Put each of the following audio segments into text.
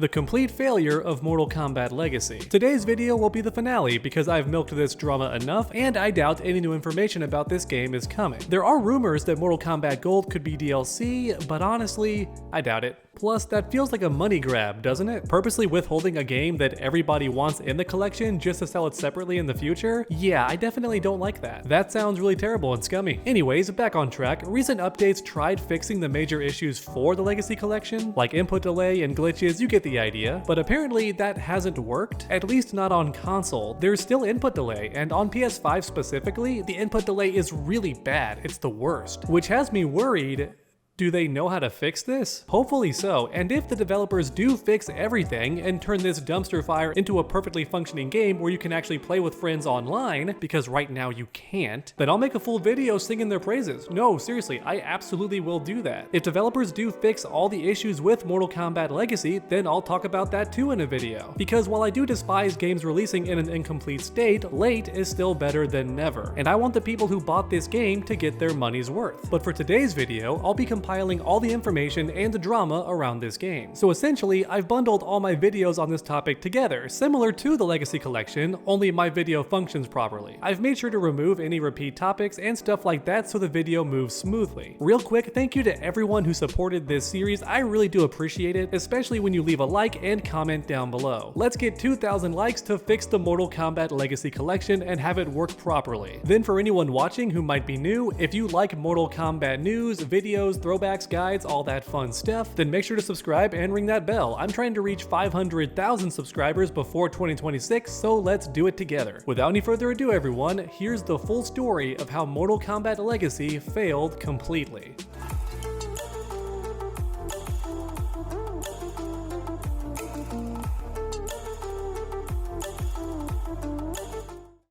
The complete failure of Mortal Kombat Legacy. Today's video will be the finale because I've milked this drama enough and I doubt any new information about this game is coming. There are rumors that Mortal Kombat Gold could be DLC, but honestly, I doubt it. Plus, that feels like a money grab, doesn't it? Purposely withholding a game that everybody wants in the collection just to sell it separately in the future? Yeah, I definitely don't like that. That sounds really terrible and scummy. Anyways, back on track, recent updates tried fixing the major issues for the Legacy collection, like input delay and glitches, you get the idea, but apparently that hasn't worked, at least not on console. There's still input delay, and on PS5 specifically, the input delay is really bad, it's the worst, which has me worried. Do they know how to fix this? Hopefully so, and if the developers do fix everything and turn this dumpster fire into a perfectly functioning game where you can actually play with friends online, because right now you can't, then I'll make a full video singing their praises. No, seriously, I absolutely will do that. If developers do fix all the issues with Mortal Kombat Legacy, then I'll talk about that too in a video. Because while I do despise games releasing in an incomplete state, late is still better than never, and I want the people who bought this game to get their money's worth. But for today's video, I'll be compiling all the information and the drama around this game. So essentially, I've bundled all my videos on this topic together, similar to the Legacy collection, only my video functions properly. I've made sure to remove any repeat topics and stuff like that so the video moves smoothly. Real quick, thank you to everyone who supported this series, I really do appreciate it, especially when you leave a like and comment down below. Let's get 2,000 likes to fix the Mortal Kombat Legacy collection and have it work properly. Then for anyone watching who might be new, if you like Mortal Kombat news, videos, throwbacks, guides, all that fun stuff, then make sure to subscribe and ring that bell. I'm trying to reach 500,000 subscribers before 2026, so let's do it together. Without any further ado everyone, here's the full story of how Mortal Kombat Legacy failed completely.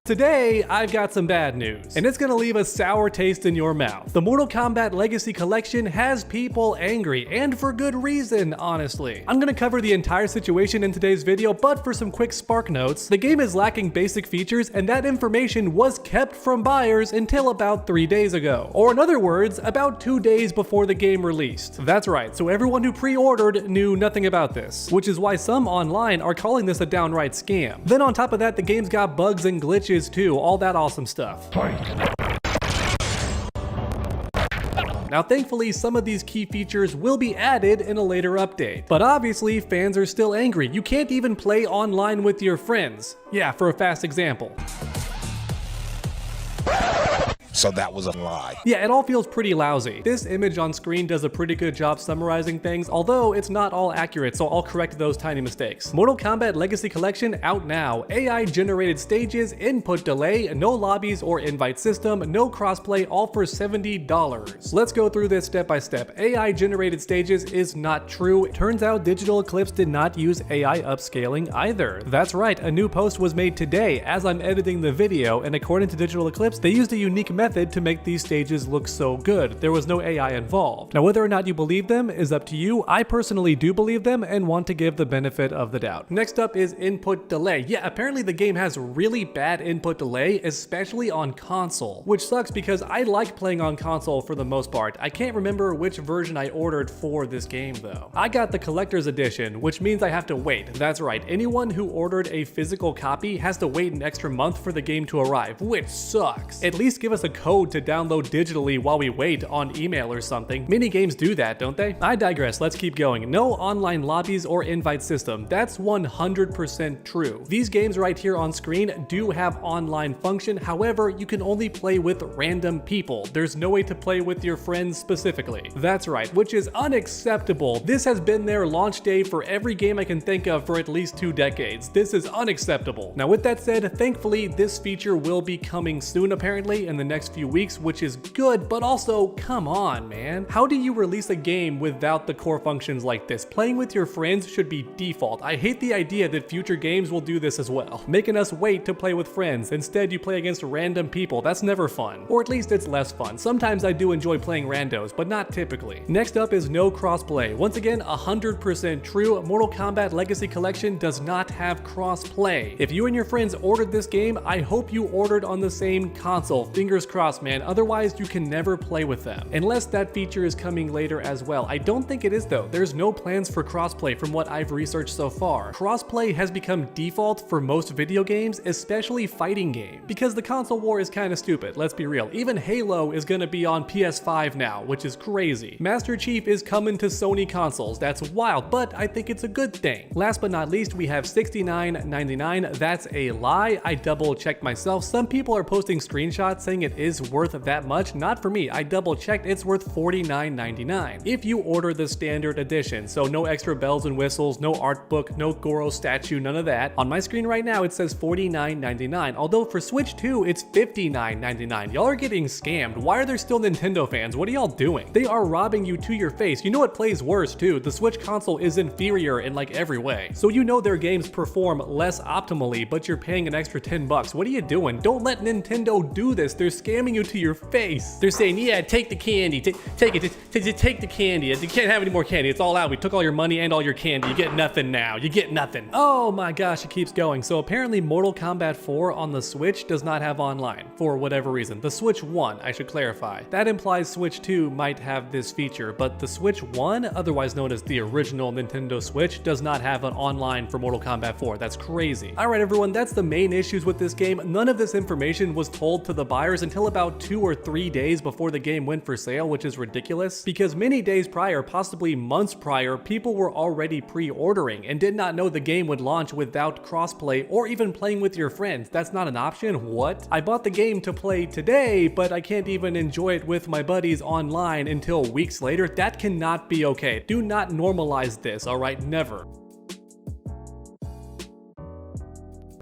Today, I've got some bad news, and it's gonna leave a sour taste in your mouth. The Mortal Kombat Legacy collection has people angry, and for good reason, honestly. I'm gonna cover the entire situation in today's video, but for some quick spark notes, the game is lacking basic features, and that information was kept from buyers until about 3 days ago. Or in other words, about 2 days before the game released. That's right, so everyone who pre-ordered knew nothing about this, which is why some online are calling this a downright scam. Then on top of that, the game's got bugs and glitches too, all that awesome stuff. Now thankfully, some of these key features will be added in a later update, but obviously fans are still angry. You can't even play online with your friends. Yeah, for a fast example. So that was a lie. Yeah, it all feels pretty lousy. This image on screen does a pretty good job summarizing things, although it's not all accurate, so I'll correct those tiny mistakes. Mortal Kombat Legacy Collection out now. AI generated stages, input delay, no lobbies or invite system, no crossplay, all for $70. Let's go through this step by step. AI generated stages is not true. It turns out Digital Eclipse did not use AI upscaling either. That's right, a new post was made today as I'm editing the video, and according to Digital Eclipse, they used a unique method to make these stages look so good. There was no AI involved. Now whether or not you believe them is up to you. I personally do believe them and want to give the benefit of the doubt. Next up is input delay. Yeah, apparently the game has really bad input delay, especially on console, which sucks because I like playing on console for the most part. I can't remember which version I ordered for this game though. I got the collector's edition, which means I have to wait. That's right, anyone who ordered a physical copy has to wait an extra month for the game to arrive, which sucks. At least give us a code to download digitally while we wait on email or something. Many games do that, don't they? I digress, let's keep going. No online lobbies or invite system. That's 100% true. These games right here on screen do have online function, however, you can only play with random people. There's no way to play with your friends specifically. That's right, which is unacceptable. This has been their launch day for every game I can think of for at least 2 decades. This is unacceptable. Now with that said, thankfully this feature will be coming soon apparently in the next few weeks, which is good, but also, come on, man. How do you release a game without the core functions like this? Playing with your friends should be default. I hate the idea that future games will do this as well, making us wait to play with friends. Instead, you play against random people. That's never fun. Or at least it's less fun. Sometimes I do enjoy playing randos, but not typically. Next up is no crossplay. Once again, 100% true. Mortal Kombat Legacy Collection does not have crossplay. If you and your friends ordered this game, I hope you ordered on the same console. Fingers crossed crossed, man. Otherwise, you can never play with them. Unless that feature is coming later as well. I don't think it is though. There's no plans for crossplay from what I've researched so far. Crossplay has become default for most video games, especially fighting games. Because the console war is kind of stupid, let's be real. Even Halo is gonna be on PS5 now, which is crazy. Master Chief is coming to Sony consoles. That's wild, but I think it's a good thing. Last but not least, we have $69.99. That's a lie. I double checked myself. Some people are posting screenshots saying it is worth that much. Not for me. I double checked. It's worth $49.99 if you order the standard edition. So no extra bells and whistles, no art book, no Goro statue, none of that. On my screen right now, it says $49.99. Although for Switch 2, it's $59.99. Y'all are getting scammed. Why are there still Nintendo fans? What are y'all doing? They are robbing you to your face. You know what plays worse too? The Switch console is inferior in like every way. So you know their games perform less optimally, but you're paying an extra 10 bucks. What are you doing? Don't let Nintendo do this. They're scamming you to your face. They're saying, yeah, take the candy. Take it. Take the candy. You can't have any more candy. It's all out. We took all your money and all your candy. You get nothing now. You get nothing. Oh my gosh, it keeps going. So apparently Mortal Kombat 4 on the Switch does not have online for whatever reason. The Switch 1, I should clarify. That implies Switch 2 might have this feature, but the Switch 1, otherwise known as the original Nintendo Switch, does not have an online for Mortal Kombat 4. That's crazy. Alright everyone, that's the main issues with this game. None of this information was told to the buyers until about 2 or 3 days before the game went for sale, which is ridiculous because many days prior, possibly months prior, people were already pre-ordering and did not know the game would launch without crossplay or even playing with your friends. That's not an option? What? I bought the game to play today, but I can't even enjoy it with my buddies online until weeks later. That cannot be okay. Do not normalize this, alright? Never.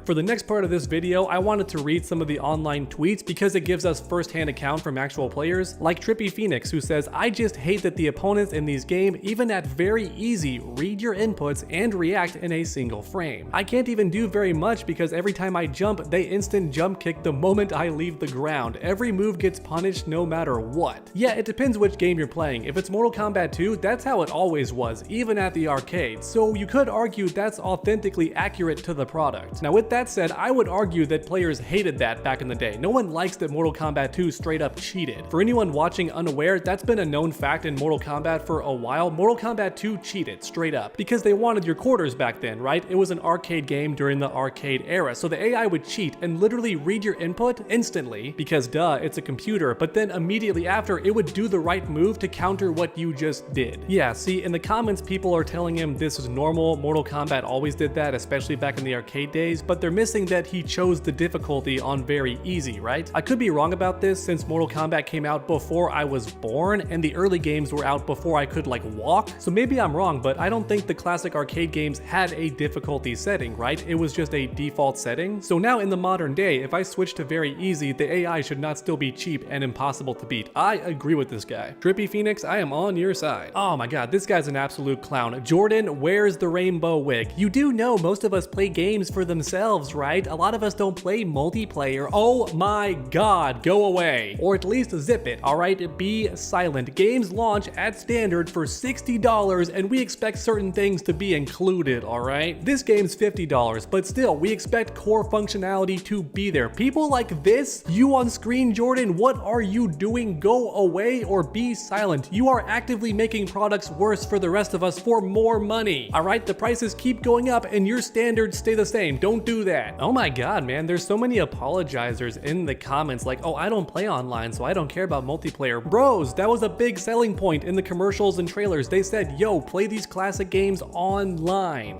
For the next part of this video, I wanted to read some of the online tweets because it gives us first-hand account from actual players, like Trippy Phoenix, who says, I just hate that the opponents in these games, even at very easy, read your inputs and react in a single frame. I can't even do very much because every time I jump, they instant jump kick the moment I leave the ground. Every move gets punished no matter what. Yeah, it depends which game you're playing. If it's Mortal Kombat 2, that's how it always was, even at the arcade. So you could argue that's authentically accurate to the product. Now with that said, I would argue that players hated that back in the day. No one likes that Mortal Kombat 2 straight up cheated. For anyone watching unaware, that's been a known fact in Mortal Kombat for a while. Mortal Kombat 2 cheated straight up because they wanted your quarters back then, right? It was an arcade game during the arcade era, so the AI would cheat and literally read your input instantly because duh, it's a computer, but then immediately after it would do the right move to counter what you just did. Yeah, see, in the comments people are telling him this is normal, Mortal Kombat always did that, especially back in the arcade days, but they're missing that he chose the difficulty on very easy, right? I could be wrong about this since Mortal Kombat came out before I was born and the early games were out before I could like walk, so maybe I'm wrong, but I don't think the classic arcade games had a difficulty setting, right? It was just a default setting. So now in the modern day, if I switch to very easy, the AI should not still be cheap and impossible to beat. I agree with this guy. Trippy Phoenix, I am on your side. Oh my god, this guy's an absolute clown. Jordan, where's the rainbow wig? You do know most of us play games for themselves, right? A lot of us don't play multiplayer. Oh my god, go away. Or at least zip it, alright? Be silent. Games launch at standard for $60 and we expect certain things to be included, alright? This game's $50, but still, we expect core functionality to be there. People like this, you on screen, Jordan, what are you doing? Go away or be silent. You are actively making products worse for the rest of us for more money, alright? The prices keep going up and your standards stay the same. Don't do that. Oh my god, man, there's so many apologizers in the comments like, oh, I don't play online, so I don't care about multiplayer. Bros, that was a big selling point in the commercials and trailers. They said, yo, play these classic games online.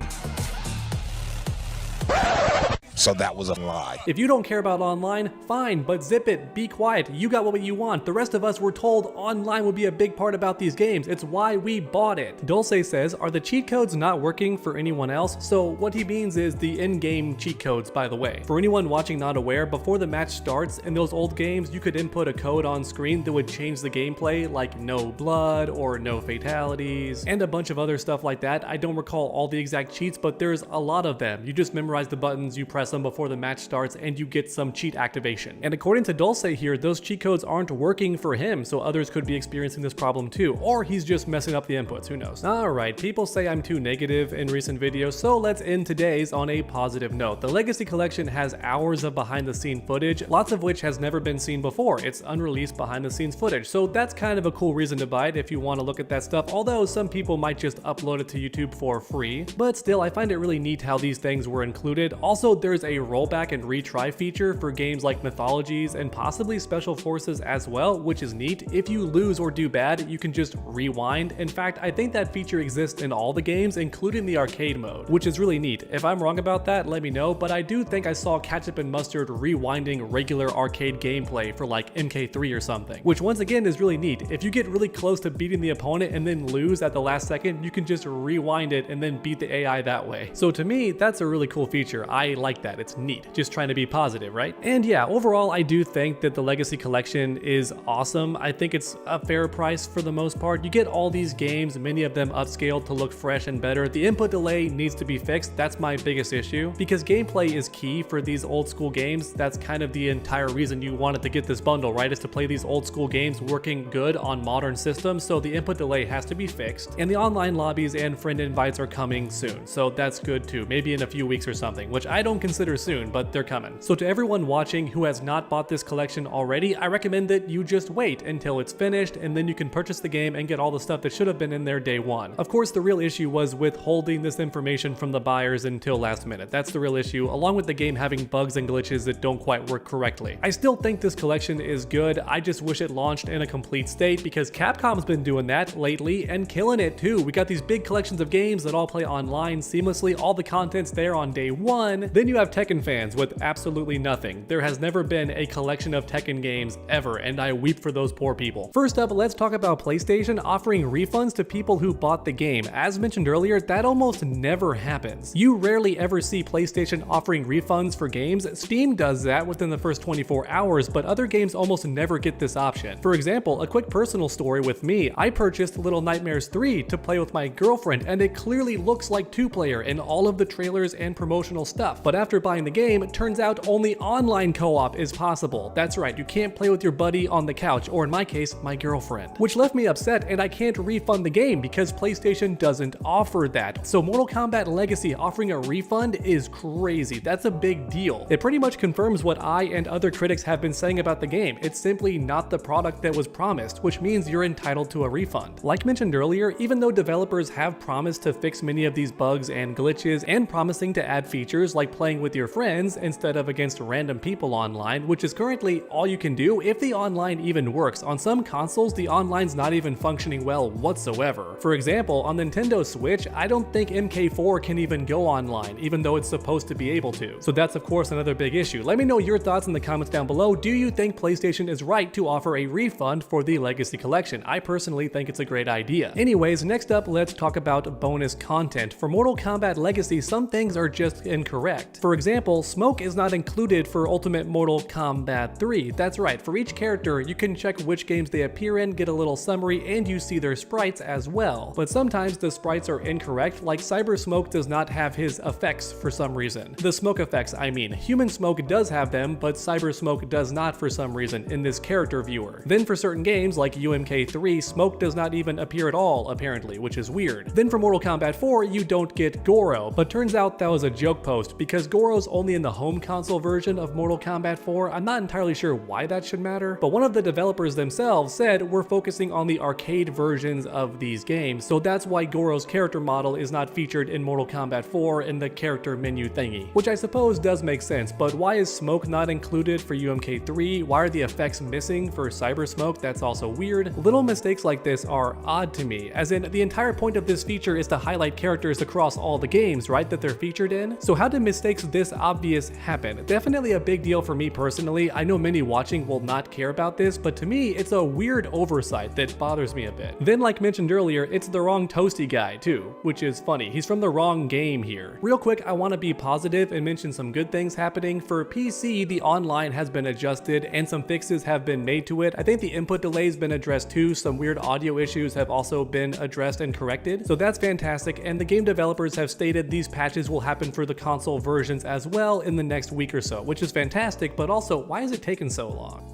So that was a lie. If you don't care about online, fine, but zip it, be quiet, you got what you want. The rest of us were told online would be a big part about these games. It's why we bought it. Dulce says, are the cheat codes not working for anyone else? So what he means is the in-game cheat codes, by the way. For anyone watching not aware, before the match starts, in those old games, you could input a code on screen that would change the gameplay, like no blood or no fatalities, and a bunch of other stuff like that. I don't recall all the exact cheats, but there's a lot of them. You just memorize the buttons, you press press them before the match starts and you get some cheat activation. And according to Dulce here, those cheat codes aren't working for him, so others could be experiencing this problem too, or he's just messing up the inputs, who knows. Alright, people say I'm too negative in recent videos, so let's end today's on a positive note. The Legacy Collection has hours of behind the scene footage, lots of which has never been seen before. It's unreleased behind the scenes footage, so that's kind of a cool reason to buy it if you want to look at that stuff, although some people might just upload it to YouTube for free. But still, I find it really neat how these things were included. Also, there's a rollback and retry feature for games like Mythologies and possibly Special Forces as well, which is neat. If you lose or do bad, you can just rewind. In fact, I think that feature exists in all the games, including the arcade mode, which is really neat. If I'm wrong about that, let me know, but I do think I saw Ketchup and Mustard rewinding regular arcade gameplay for like MK3 or something, which once again is really neat. If you get really close to beating the opponent and then lose at the last second, you can just rewind it and then beat the AI that way. So to me, that's a really cool feature. I like that. It's neat. Just trying to be positive, right? And yeah, overall, I do think that the Legacy Collection is awesome. I think it's a fair price for the most part. You get all these games, many of them upscaled to look fresh and better. The input delay needs to be fixed. That's my biggest issue, because gameplay is key for these old school games. That's kind of the entire reason you wanted to get this bundle, right? Is to play these old school games working good on modern systems. So the input delay has to be fixed, and the online lobbies and friend invites are coming soon. So that's good too. Maybe in a few weeks or something, which I don't consider soon, but they're coming. So to everyone watching who has not bought this collection already, I recommend that you just wait until it's finished, and then you can purchase the game and get all the stuff that should have been in there day one. Of course, the real issue was withholding this information from the buyers until last minute. That's the real issue, along with the game having bugs and glitches that don't quite work correctly. I still think this collection is good. I just wish it launched in a complete state, because Capcom's been doing that lately and killing it too. We got these big collections of games that all play online seamlessly. All the content's there on day one. Then you have Tekken fans with absolutely nothing. There has never been a collection of Tekken games ever, and I weep for those poor people. First up, let's talk about PlayStation offering refunds to people who bought the game. As mentioned earlier, that almost never happens. You rarely ever see PlayStation offering refunds for games. Steam does that within the first 24 hours, but other games almost never get this option. For example, a quick personal story with me, I purchased Little Nightmares 3 to play with my girlfriend, and it clearly looks like 2-player in all of the trailers and promotional stuff. But after buying the game, it turns out only online co-op is possible. That's right, you can't play with your buddy on the couch, or in my case, my girlfriend. Which left me upset, and I can't refund the game because PlayStation doesn't offer that. So Mortal Kombat Legacy offering a refund is crazy. That's a big deal. It pretty much confirms what I and other critics have been saying about the game. It's simply not the product that was promised, which means you're entitled to a refund. Like mentioned earlier, even though developers have promised to fix many of these bugs and glitches, and promising to add features like playing with your friends instead of against random people online, which is currently all you can do if the online even works. On some consoles, the online's not even functioning well whatsoever. For example, on Nintendo Switch, I don't think MK4 can even go online, even though it's supposed to be able to. So that's of course another big issue. Let me know your thoughts in the comments down below. Do you think PlayStation is right to offer a refund for the Legacy Collection? I personally think it's a great idea. Anyways, next up, let's talk about bonus content. For Mortal Kombat Legacy, some things are just incorrect. For example, smoke is not included for Ultimate Mortal Kombat 3. That's right, for each character, you can check which games they appear in, get a little summary, and you see their sprites as well. But sometimes the sprites are incorrect, like Cyber Smoke does not have his effects for some reason. The smoke effects, I mean. Human Smoke does have them, but Cyber Smoke does not for some reason in this character viewer. Then for certain games like UMK3, smoke does not even appear at all, apparently, which is weird. Then for Mortal Kombat 4, you don't get Goro, but turns out that was a joke post because Goro's only in the home console version of Mortal Kombat 4. I'm not entirely sure why that should matter, but one of the developers themselves said we're focusing on the arcade versions of these games, so that's why Goro's character model is not featured in Mortal Kombat 4 in the character menu thingy, which I suppose does make sense. But why is smoke not included for UMK3? Why are the effects missing for Cyber Smoke? That's also weird. Little mistakes like this are odd to me, as in the entire point of this feature is to highlight characters across all the games, right, that they're featured in? So how did mistakes this obvious happen? Definitely a big deal for me personally. I know many watching will not care about this, but to me, it's a weird oversight that bothers me a bit. Then, like mentioned earlier, it's the wrong Toasty guy too, which is funny. He's from the wrong game here. Real quick, I want to be positive and mention some good things happening. For PC, the online has been adjusted and some fixes have been made to it. I think the input delay's been addressed too. Some weird audio issues have also been addressed and corrected. So that's fantastic, and the game developers have stated these patches will happen for the console versions assistance as well in the next week or so, which is fantastic, but also, why is it taking so long?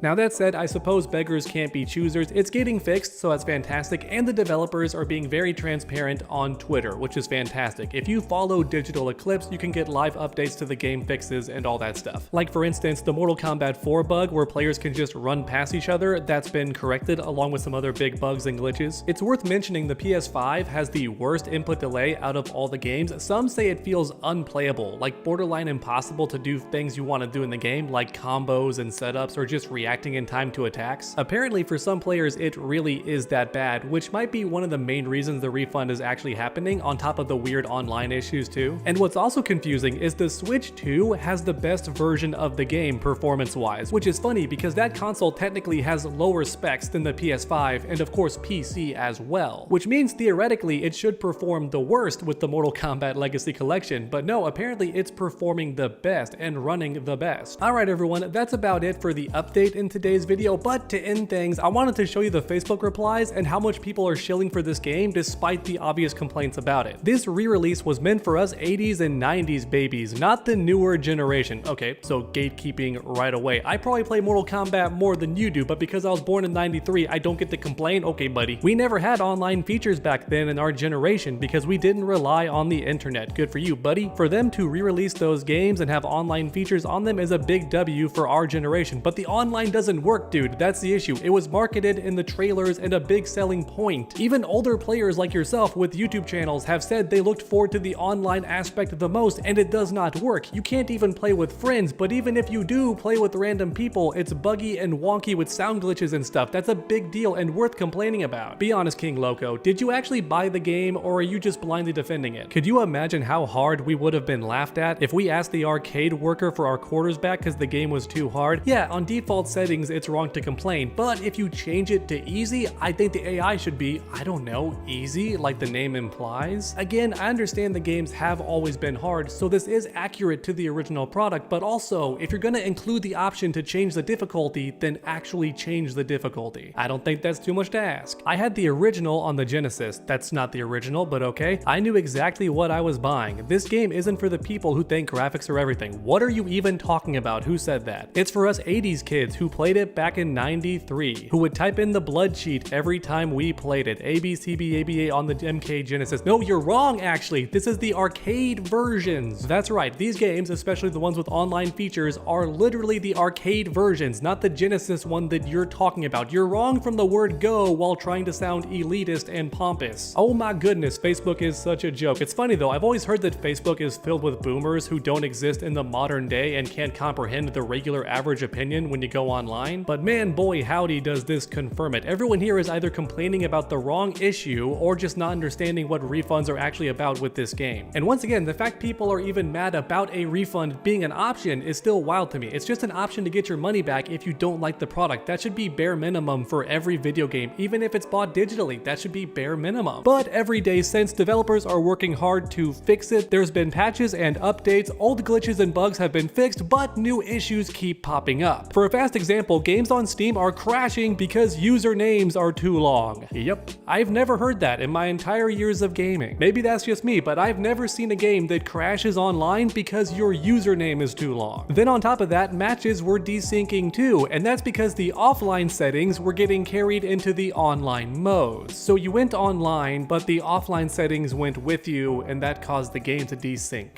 Now that said, I suppose beggars can't be choosers. It's getting fixed, so that's fantastic, and the developers are being very transparent on Twitter, which is fantastic. If you follow Digital Eclipse, you can get live updates to the game fixes and all that stuff. Like for instance, the Mortal Kombat 4 bug where players can just run past each other, that's been corrected along with some other big bugs and glitches. It's worth mentioning the PS5 has the worst input delay out of all the games. Some say it feels unplayable, like borderline impossible to do things you want to do in the game, like combos and setups or just reacting in time to attacks. Apparently for some players it really is that bad, which might be one of the main reasons the refund is actually happening, on top of the weird online issues too. And what's also confusing is the Switch 2 has the best version of the game performance-wise, which is funny because that console technically has lower specs than the PS5 and of course PC as well, which means theoretically it should perform the worst with the Mortal Kombat Legacy Collection, but no, apparently it's performing the best and running the best. Alright everyone, that's about it for the update in today's video, but to end things, I wanted to show you the Facebook replies and how much people are shilling for this game despite the obvious complaints about it. This re-release was meant for us 80s and 90s babies, not the newer generation. Okay, so gatekeeping right away. I probably play Mortal Kombat more than you do, but because I was born in 93, I don't get to complain? Okay, buddy. We never had online features back then in our generation because we didn't rely on the internet. Good for you, buddy. For them to re-release those games and have online features on them is a big W for our generation, but the online doesn't work, dude. That's the issue. It was marketed in the trailers and a big selling point. Even older players like yourself with YouTube channels have said they looked forward to the online aspect the most, and it does not work. You can't even play with friends, but even if you do play with random people, it's buggy and wonky with sound glitches and stuff. That's a big deal and worth complaining about. Be honest, King Loco, did you actually buy the game or are you just blindly defending it? Could you imagine how hard we would have been laughed at if we asked the arcade worker for our quarters back because the game was too hard? Yeah, on default settings, it's wrong to complain, but if you change it to easy, I think the AI should be, I don't know, easy, like the name implies. Again, I understand the games have always been hard, so this is accurate to the original product, but also, if you're gonna include the option to change the difficulty, then actually change the difficulty. I don't think that's too much to ask. I had the original on the Genesis. That's not the original, but okay. I knew exactly what I was buying. This game isn't for the people who think graphics are everything. What are you even talking about? Who said that? It's for us 80s kids who played it back in 93, who would type in the blood cheat every time we played it. ABCBABA on the MK Genesis. No, you're wrong actually. This is the arcade versions. That's right, these games, especially the ones with online features, are literally the arcade versions, not the Genesis one that you're talking about. You're wrong from the word go while trying to sound elitist and pompous. Oh my goodness, Facebook is such a joke. It's funny though, I've always heard that Facebook is filled with boomers who don't exist in the modern day and can't comprehend the regular average opinion when you go online, but man, boy howdy does this confirm it. Everyone here is either complaining about the wrong issue or just not understanding what refunds are actually about with this game. And once again, the fact people are even mad about a refund being an option is still wild to me. It's just an option to get your money back if you don't like the product. That should be bare minimum for every video game, even if it's bought digitally. That should be bare minimum. But every day since, developers are working hard to fix it. There's been patches and updates, old glitches and bugs have been fixed, but new issues keep popping up. For a fast example, games on Steam are crashing because usernames are too long. Yep, I've never heard that in my entire years of gaming. Maybe that's just me, but I've never seen a game that crashes online because your username is too long. Then on top of that, matches were desyncing too, and that's because the offline settings were getting carried into the online modes. So you went online, but the offline settings went with you, and that caused the game to desync.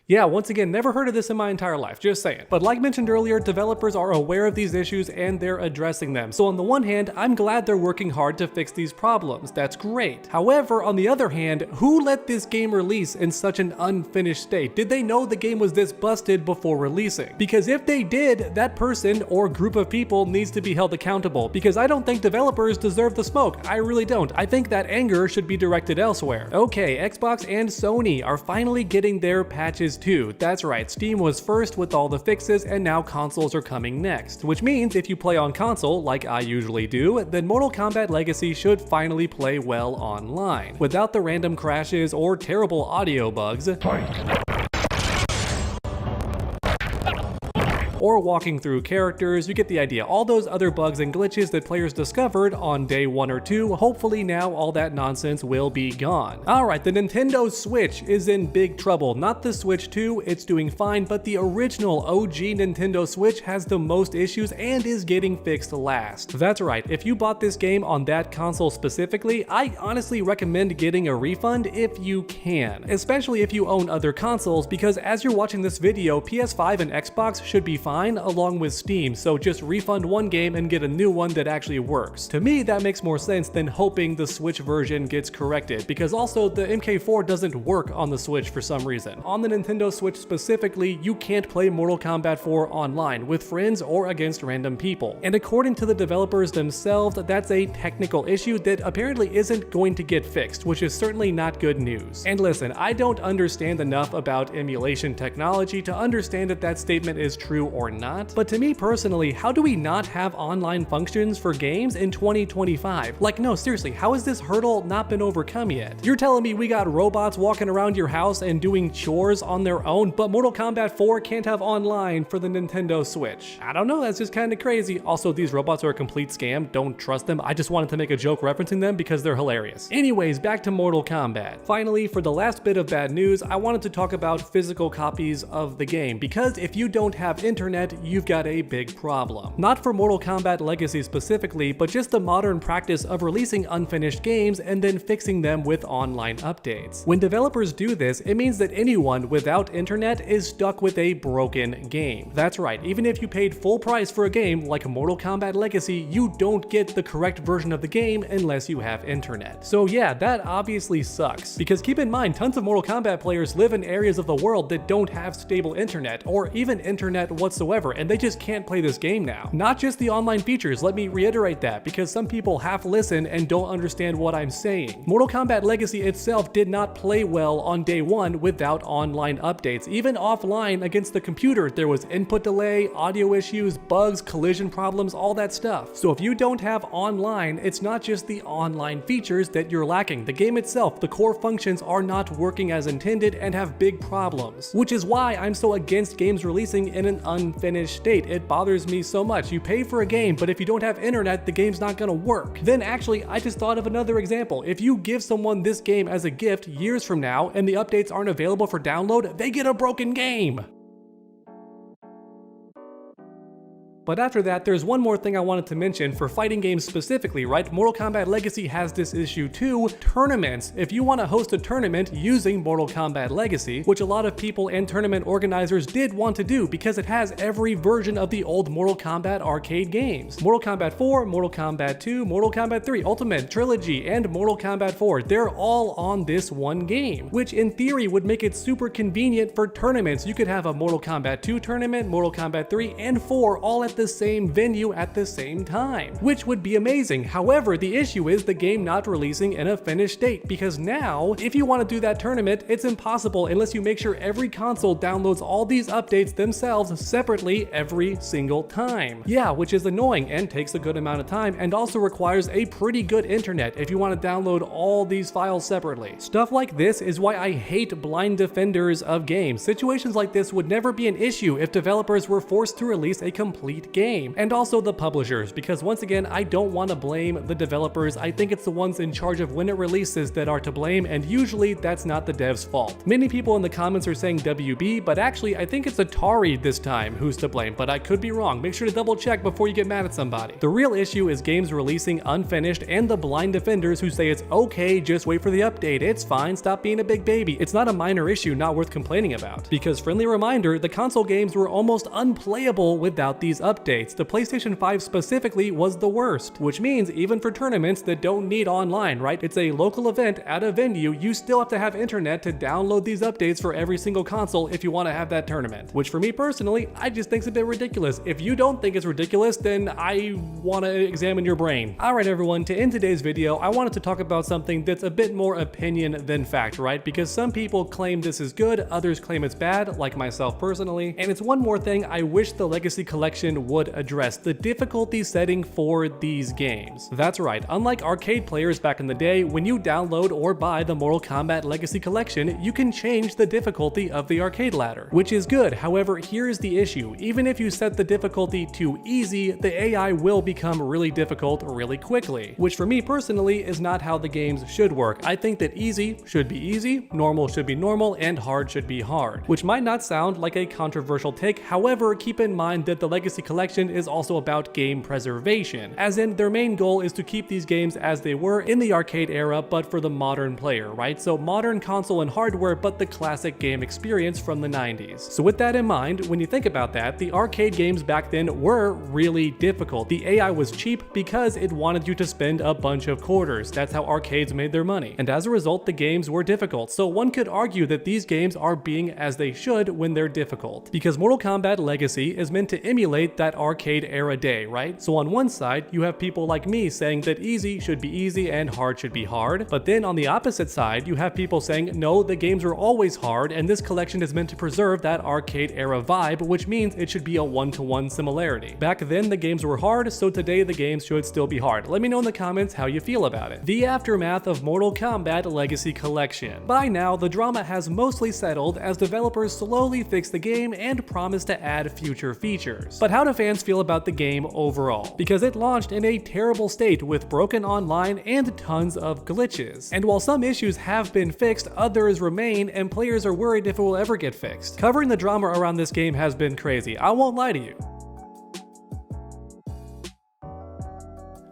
Yeah, once again, never heard of this in my entire life, just saying. But like mentioned earlier, developers are aware of these issues and they're addressing them. So on the one hand, I'm glad they're working hard to fix these problems. That's great. However, on the other hand, who let this game release in such an unfinished state? Did they know the game was this busted before releasing? Because if they did, that person or group of people needs to be held accountable, because I don't think developers deserve the smoke. I really don't. I think that anger should be directed elsewhere. Okay, Xbox and Sony are finally getting their patches too. That's right, Steam was first with all the fixes and now consoles are coming next, which means if you play on console, like I usually do, then Mortal Kombat Legacy should finally play well online, without the random crashes or terrible audio bugs. or walking through characters. You get the idea. All those other bugs and glitches that players discovered on day 1 or 2, hopefully now all that nonsense will be gone. Alright, the Nintendo Switch is in big trouble. Not the Switch 2, it's doing fine, but the original OG Nintendo Switch has the most issues and is getting fixed last. That's right, if you bought this game on that console specifically, I honestly recommend getting a refund if you can, especially if you own other consoles, because as you're watching this video, PS5 and Xbox should be fine along with Steam, so just refund one game and get a new one that actually works. To me, that makes more sense than hoping the Switch version gets corrected, because also the MK4 doesn't work on the Switch for some reason. On the Nintendo Switch specifically, you can't play Mortal Kombat 4 online with friends or against random people. And according to the developers themselves, that's a technical issue that apparently isn't going to get fixed, which is certainly not good news. And listen, I don't understand enough about emulation technology to understand if that statement is true or not, but to me personally, how do we not have online functions for games in 2025? Like, no, seriously, how has this hurdle not been overcome yet? You're telling me we got robots walking around your house and doing chores on their own, but Mortal Kombat 4 can't have online for the Nintendo Switch? I don't know, that's just kind of crazy. Also, these robots are a complete scam, don't trust them. I just wanted to make a joke referencing them because they're hilarious. Anyways, back to Mortal Kombat. Finally, for the last bit of bad news, I wanted to talk about physical copies of the game, because if you don't have internet, you've got a big problem. Not for Mortal Kombat Legacy specifically, but just the modern practice of releasing unfinished games and then fixing them with online updates. When developers do this, it means that anyone without internet is stuck with a broken game. That's right, even if you paid full price for a game like Mortal Kombat Legacy, you don't get the correct version of the game unless you have internet. So yeah, that obviously sucks, because keep in mind, tons of Mortal Kombat players live in areas of the world that don't have stable internet, or even internet whatsoever, and they just can't play this game now. Not just the online features, let me reiterate that, because some people half listen and don't understand what I'm saying. Mortal Kombat Legacy itself did not play well on day 1 without online updates. Even offline against the computer, there was input delay, audio issues, bugs, collision problems, all that stuff. So if you don't have online, it's not just the online features that you're lacking. The game itself, the core functions are not working as intended and have big problems, which is why I'm so against games releasing in an unfinished state. It bothers me so much. You pay for a game, but if you don't have internet, the game's not gonna work. Then actually, I just thought of another example. If you give someone this game as a gift years from now and the updates aren't available for download, they get a broken game. But after that, there's one more thing I wanted to mention for fighting games specifically, right? Mortal Kombat Legacy has this issue too, tournaments. If you want to host a tournament using Mortal Kombat Legacy, which a lot of people and tournament organizers did want to do because it has every version of the old Mortal Kombat arcade games. Mortal Kombat 4, Mortal Kombat 2, Mortal Kombat 3, Ultimate, Trilogy, and Mortal Kombat 4, they're all on this one game, which in theory would make it super convenient for tournaments. You could have a Mortal Kombat 2 tournament, Mortal Kombat 3, and 4 all at the same venue at the same time, which would be amazing. However, the issue is the game not releasing in a finished state, because now, if you want to do that tournament, it's impossible unless you make sure every console downloads all these updates themselves separately every single time. Yeah, which is annoying and takes a good amount of time, and also requires a pretty good internet if you want to download all these files separately. Stuff like this is why I hate blind defenders of games. Situations like this would never be an issue if developers were forced to release a complete game, and also the publishers, because once again, I don't want to blame the developers. I think it's the ones in charge of when it releases that are to blame, and usually that's not the devs' fault. Many people in the comments are saying WB, but actually I think it's Atari this time who's to blame, but I could be wrong. Make sure to double check before you get mad at somebody. The real issue is games releasing unfinished and the blind defenders who say it's okay, just wait for the update, it's fine, stop being a big baby. It's not a minor issue not worth complaining about, because friendly reminder, the console games were almost unplayable without these updates. The PlayStation 5 specifically was the worst, which means even for tournaments that don't need online, right? It's a local event at a venue, you still have to have internet to download these updates for every single console if you want to have that tournament, which for me personally, I just think is a bit ridiculous. If you don't think it's ridiculous, then I want to examine your brain. Alright everyone, to end today's video, I wanted to talk about something that's a bit more opinion than fact, right? Because some people claim this is good, others claim it's bad, like myself personally, and it's one more thing I wish the Legacy Collection Collection would address the difficulty setting for these games. That's right, unlike arcade players back in the day, when you download or buy the Mortal Kombat Legacy Collection, you can change the difficulty of the arcade ladder, which is good. However, here's the issue. Even if you set the difficulty to easy, the AI will become really difficult really quickly, which for me personally is not how the games should work. I think that easy should be easy, normal should be normal, and hard should be hard, which might not sound like a controversial take. However, keep in mind that the Legacy Collection is also about game preservation, as in their main goal is to keep these games as they were in the arcade era, but for the modern player, right? So modern console and hardware, but the classic game experience from the 90s. So with that in mind, when you think about that, the arcade games back then were really difficult. The AI was cheap because it wanted you to spend a bunch of quarters. That's how arcades made their money. And as a result, the games were difficult. So one could argue that these games are being as they should when they're difficult, because Mortal Kombat Legacy is meant to emulate that arcade era day, right? So on one side, you have people like me saying that easy should be easy and hard should be hard. But then on the opposite side, you have people saying, no, the games are always hard, and this collection is meant to preserve that arcade era vibe, which means it should be a one-to-one similarity. Back then, the games were hard, so today the games should still be hard. Let me know in the comments how you feel about it. The aftermath of Mortal Kombat Legacy Collection. By now, the drama has mostly settled as developers slowly fix the game and promise to add future features. But how do fans feel about the game overall? Because it launched in a terrible state with broken online and tons of glitches. And while some issues have been fixed, others remain, and players are worried if it will ever get fixed. Covering the drama around this game has been crazy, I won't lie to you.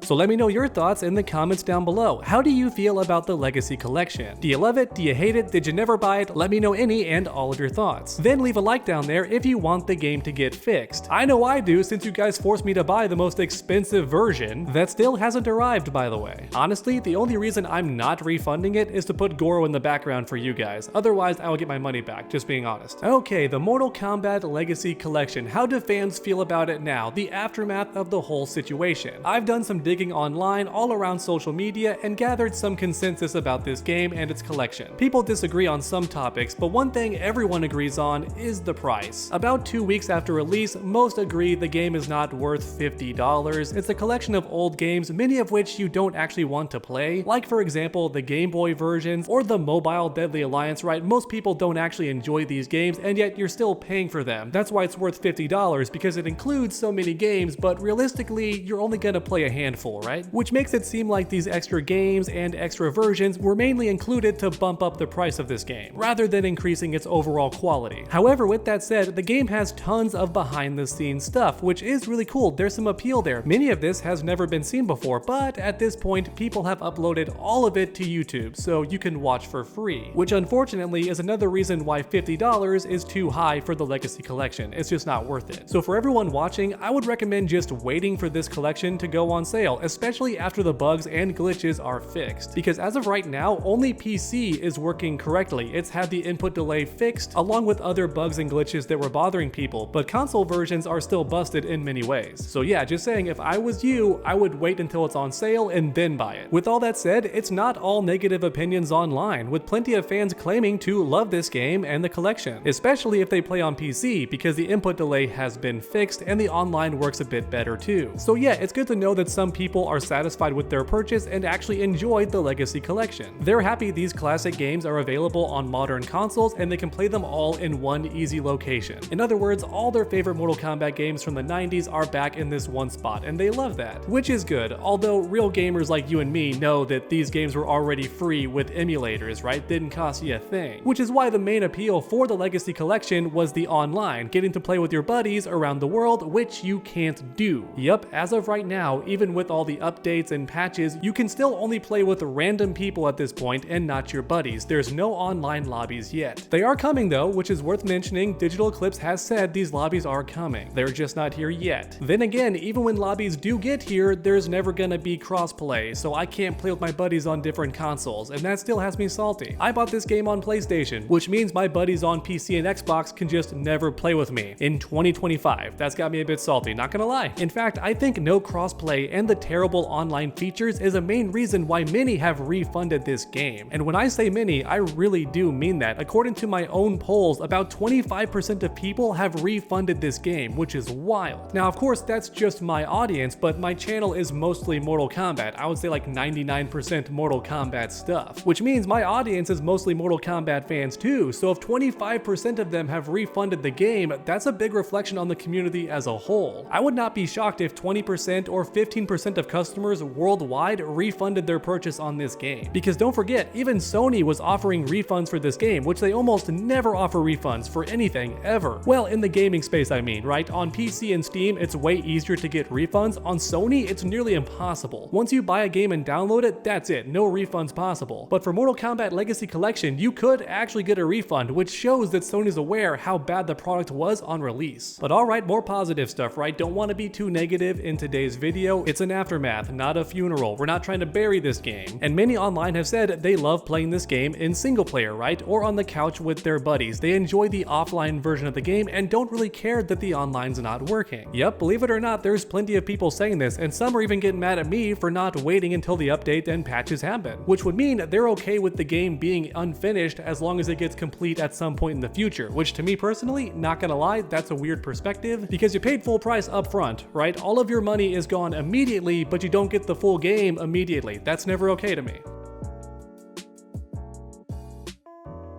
So let me know your thoughts in the comments down below. How do you feel about the Legacy Collection? Do you love it? Do you hate it? Did you never buy it? Let me know any and all of your thoughts. Then leave a like down there if you want the game to get fixed. I know I do, since you guys forced me to buy the most expensive version that still hasn't arrived, by the way. Honestly, the only reason I'm not refunding it is to put Goro in the background for you guys. Otherwise, I will get my money back, just being honest. Okay, the Mortal Kombat Legacy Collection. How do fans feel about it now? The aftermath of the whole situation. I've done some digging online all around social media and gathered some consensus about this game and its collection. People disagree on some topics, but one thing everyone agrees on is the price. About 2 weeks after release, most agree the game is not worth $50. It's a collection of old games, many of which you don't actually want to play, like for example the Game Boy versions or the mobile Deadly Alliance, right? Most people don't actually enjoy these games, and yet you're still paying for them. That's why it's worth $50, because it includes so many games, but realistically you're only gonna play a handful, right? Which makes it seem like these extra games and extra versions were mainly included to bump up the price of this game, rather than increasing its overall quality. However, with that said, the game has tons of behind the scenes stuff, which is really cool. There's some appeal there. Many of this has never been seen before, but at this point, people have uploaded all of it to YouTube, so you can watch for free, which unfortunately is another reason why $50 is too high for the Legacy Collection. It's just not worth it. So for everyone watching, I would recommend just waiting for this collection to go on sale, especially after the bugs and glitches are fixed. Because as of right now, only PC is working correctly. It's had the input delay fixed, along with other bugs and glitches that were bothering people, but console versions are still busted in many ways. So yeah, just saying, if I was you, I would wait until it's on sale and then buy it. With all that said, it's not all negative opinions online, with plenty of fans claiming to love this game and the collection, especially if they play on PC, because the input delay has been fixed and the online works a bit better too. So yeah, it's good to know that some people are satisfied with their purchase and actually enjoyed the Legacy Collection. They're happy these classic games are available on modern consoles and they can play them all in one easy location. In other words, all their favorite Mortal Kombat games from the 90s are back in this one spot, and they love that, which is good. Although real gamers like you and me know that these games were already free with emulators, right? Didn't cost you a thing. Which is why the main appeal for the Legacy Collection was the online, getting to play with your buddies around the world, which you can't do. Yup, as of right now, even with all the updates and patches, you can still only play with random people at this point and not your buddies. There's no online lobbies yet. They are coming though, which is worth mentioning. Digital Eclipse has said these lobbies are coming. They're just not here yet. Then again, even when lobbies do get here, there's never gonna be crossplay, so I can't play with my buddies on different consoles, and that still has me salty. I bought this game on PlayStation, which means my buddies on PC and Xbox can just never play with me in 2025. That's got me a bit salty, not gonna lie. In fact, I think no crossplay and the terrible online features is a main reason why many have refunded this game. And when I say many, I really do mean that. According to my own polls, about 25% of people have refunded this game, which is wild. Now, of course, that's just my audience, but my channel is mostly Mortal Kombat. I would say like 99% Mortal Kombat stuff, which means my audience is mostly Mortal Kombat fans too. So if 25% of them have refunded the game, that's a big reflection on the community as a whole. I would not be shocked if 20% or 15% of customers worldwide refunded their purchase on this game. Because don't forget, even Sony was offering refunds for this game, which they almost never offer refunds for anything ever. Well, in the gaming space I mean, right? On PC and Steam, it's way easier to get refunds. On Sony, it's nearly impossible. Once you buy a game and download it, that's it, no refunds possible. But for Mortal Kombat Legacy Collection, you could actually get a refund, which shows that Sony's aware how bad the product was on release. But alright, more positive stuff, right? Don't want to be too negative in today's video. It's an aftermath, not a funeral. We're not trying to bury this game. And many online have said they love playing this game in single player, right? Or on the couch with their buddies. They enjoy the offline version of the game and don't really care that the online's not working. Yep, believe it or not, there's plenty of people saying this, and some are even getting mad at me for not waiting until the update and patches happen, which would mean they're okay with the game being unfinished as long as it gets complete at some point in the future, which to me personally, not gonna lie, that's a weird perspective because you paid full price up front, right? All of your money is gone immediately, but you don't get the full game immediately. That's never okay to me.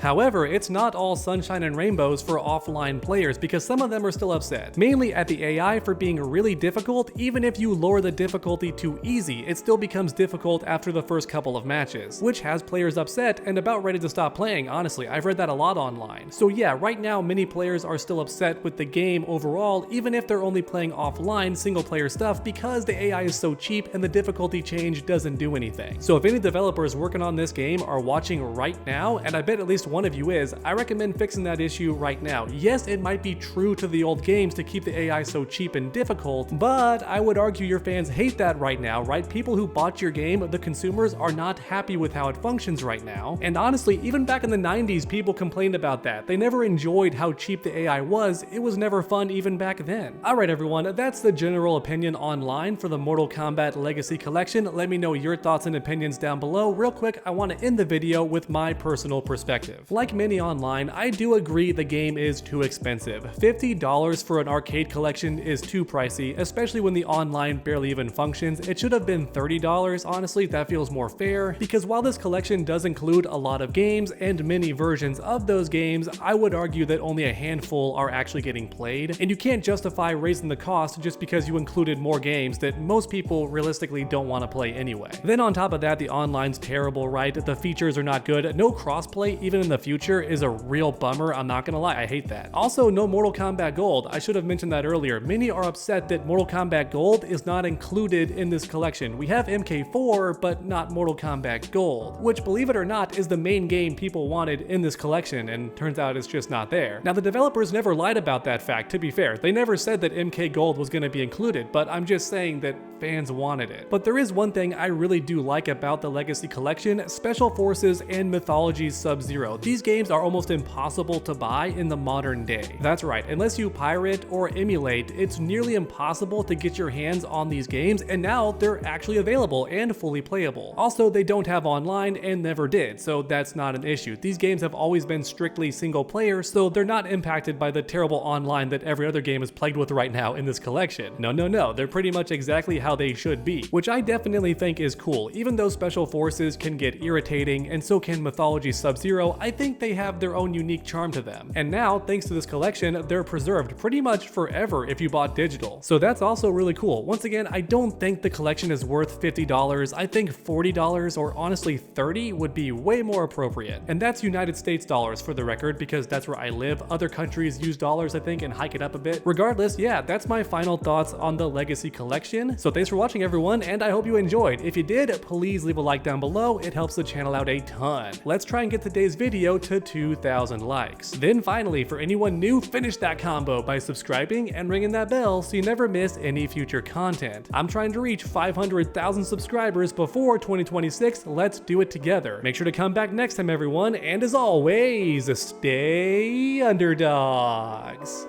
However, it's not all sunshine and rainbows for offline players because some of them are still upset, mainly at the AI for being really difficult. Even if you lower the difficulty to easy, it still becomes difficult after the first couple of matches, which has players upset and about ready to stop playing. Honestly, I've read that a lot online. So yeah, right now many players are still upset with the game overall, even if they're only playing offline single player stuff because the AI is so cheap and the difficulty change doesn't do anything. So if any developers working on this game are watching right now, and I bet at least one of you is, I recommend fixing that issue right now. Yes, it might be true to the old games to keep the AI so cheap and difficult, but I would argue your fans hate that right now, right? People who bought your game, the consumers, are not happy with how it functions right now. And honestly, even back in the 90s, people complained about that. They never enjoyed how cheap the AI was. It was never fun even back then. Alright everyone, that's the general opinion online for the Mortal Kombat Legacy Collection. Let me know your thoughts and opinions down below. Real quick, I want to end the video with my personal perspective. Like many online, I do agree the game is too expensive. $50 for an arcade collection is too pricey, especially when the online barely even functions. It should have been $30, honestly, that feels more fair, because while this collection does include a lot of games and many versions of those games, I would argue that only a handful are actually getting played, and you can't justify raising the cost just because you included more games that most people realistically don't want to play anyway. Then on top of that, the online's terrible, right? The features are not good. No crossplay even in the future is a real bummer, I'm not gonna lie, I hate that. Also, no Mortal Kombat Gold. I should have mentioned that earlier. Many are upset that Mortal Kombat Gold is not included in this collection. We have MK4, but not Mortal Kombat Gold, which, believe it or not, is the main game people wanted in this collection, and turns out it's just not there. Now, the developers never lied about that fact, to be fair. They never said that MK Gold was gonna be included, but I'm just saying that fans wanted it. But there is one thing I really do like about the Legacy Collection: Special Forces and Mythologies Sub-Zero. These games are almost impossible to buy in the modern day. That's right, unless you pirate or emulate, it's nearly impossible to get your hands on these games, and now they're actually available and fully playable. Also, they don't have online and never did, so that's not an issue. These games have always been strictly single player, so they're not impacted by the terrible online that every other game is plagued with right now in this collection. No, they're pretty much exactly how they should be, which I definitely think is cool. Even though Special Forces can get irritating, and so can Mythology Sub-Zero, I think they have their own unique charm to them. And now, thanks to this collection, they're preserved pretty much forever if you bought digital. So that's also really cool. Once again, I don't think the collection is worth $50. I think $40 or honestly $30 would be way more appropriate. And that's United States dollars for the record, because that's where I live. Other countries use dollars, I think, and hike it up a bit. Regardless, yeah, that's my final thoughts on the Legacy Collection. So thanks for watching everyone, and I hope you enjoyed. If you did, please leave a like down below. It helps the channel out a ton. Let's try and get today's video to 2,000 likes. Then finally, for anyone new, finish that combo by subscribing and ringing that bell so you never miss any future content. I'm trying to reach 500,000 subscribers before 2026. Let's do it together. Make sure to come back next time, everyone, and as always, stay underdogs.